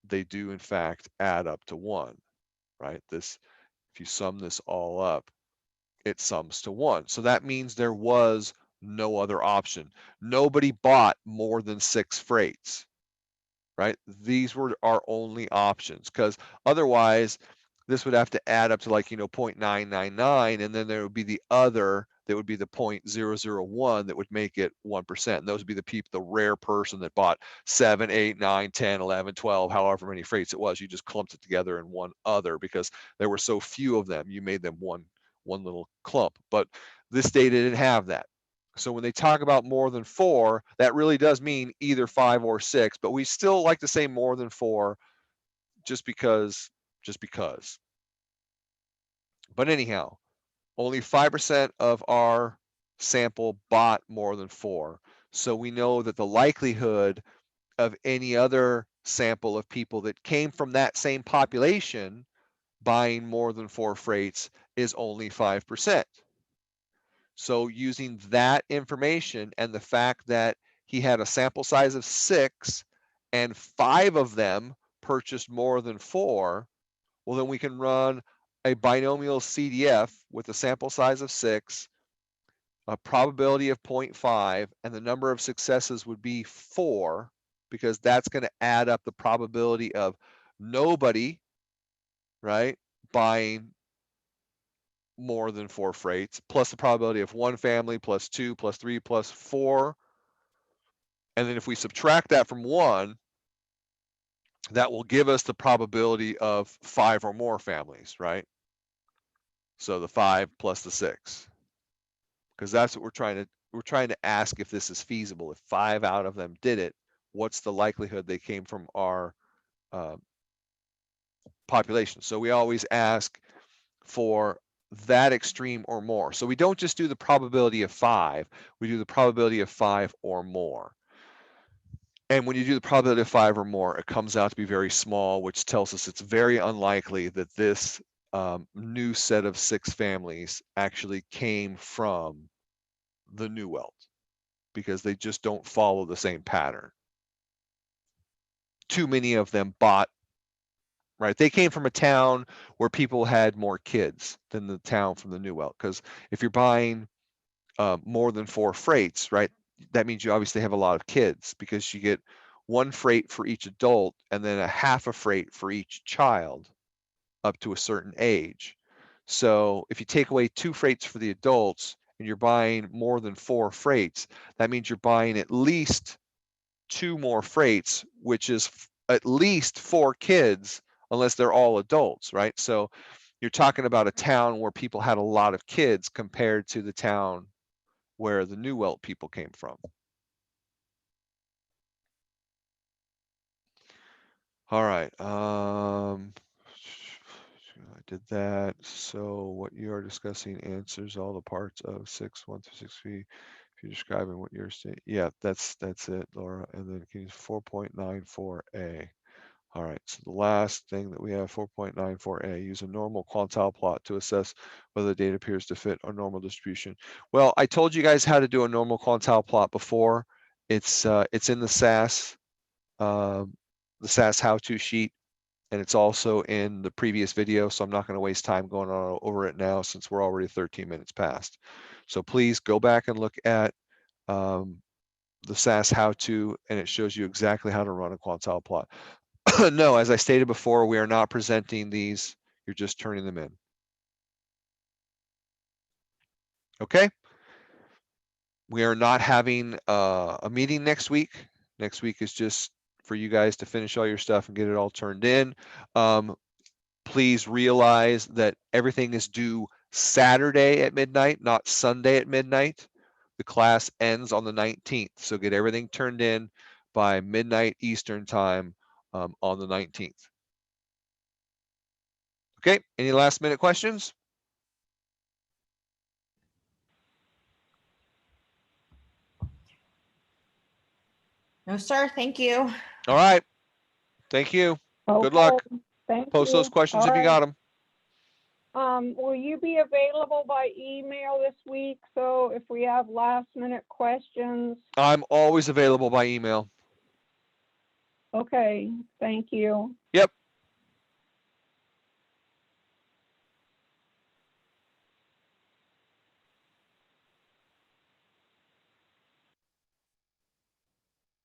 they do in fact add up to 1, right? If you sum this all up, it sums to 1. So that means there was no other option. Nobody bought more than 6 freights, right? These were our only options, because otherwise this would have to add up to 0.999, and then there would be the other that would be the 0.001 that would make it 1%. And those would be the rare person that bought 7, 8, 9, 10, 11, 12, however many freights it was. You just clumped it together in one other because there were so few of them. You made them one little clump. But this data didn't have that. So when they talk about more than 4, that really does mean either 5 or 6, but we still like to say more than 4 just because. But anyhow, only 5% of our sample bought more than 4. So we know that the likelihood of any other sample of people that came from that same population buying more than 4 freights is only 5%. So using that information and the fact that he had a sample size of 6 and 5 of them purchased more than 4, well, then we can run a binomial CDF with a sample size of 6, a probability of 0.5, and the number of successes would be 4, because that's going to add up the probability of nobody, right, buying more than 4 freights, plus the probability of 1 family, plus 2, plus 3, plus 4. And then if we subtract that from 1, that will give us the probability of 5 or more families, right? So the 5 plus the 6, because that's what we're trying to ask if this is feasible. If 5 out of them did it, what's the likelihood they came from our population? So we always ask for that extreme or more. So we don't just do the probability of 5, we do the probability of 5 or more. And when you do the probability of 5 or more, it comes out to be very small, which tells us it's very unlikely that this new set of 6 families actually came from the New Welt, because they just don't follow the same pattern. Too many of them bought, right? They came from a town where people had more kids than the town from the New Welt, because if you're buying more than 4 freights, right, that means you obviously have a lot of kids, because you get 1 freight for each adult and then a half a freight for each child up to a certain age. So if you take away 2 freights for the adults and you're buying more than 4 freights, that means you're buying at least 2 more freights, which is at least 4 kids, unless they're all adults, right? So you're talking about a town where people had a lot of kids compared to the town where the New Welt people came from. All right. did that. So what you are discussing answers all the parts of 6, 1 through 6b. If you're describing what you're saying, yeah, that's it, Laura. And then can use 4.94a. All right, so the last thing that we have, 4.94a, use a normal quantile plot to assess whether the data appears to fit our normal distribution. Well, I told you guys how to do a normal quantile plot before. It's in the SAS how-to sheet, and it's also in the previous video, so I'm not going to waste time going on over it now since we're already 13 minutes past. So please go back and look at the SAS how-to, and it shows you exactly how to run a quantile plot. No, as I stated before, we are not presenting these. You're just turning them in. Okay? We are not having a meeting next week. Next week is just for you guys to finish all your stuff and get it all turned in. Please realize that everything is due Saturday at midnight, not Sunday at midnight. The class ends on the 19th, so get everything turned in by midnight Eastern time on the 19th. Okay, any last minute questions? No, sir. Thank you. All right, thank you. Good Okay, luck. Thank Post you. those questions All if you right. got them. Will you be available by email this week? So if we have last minute questions, I'm always available by email. okay, thank you. Yep,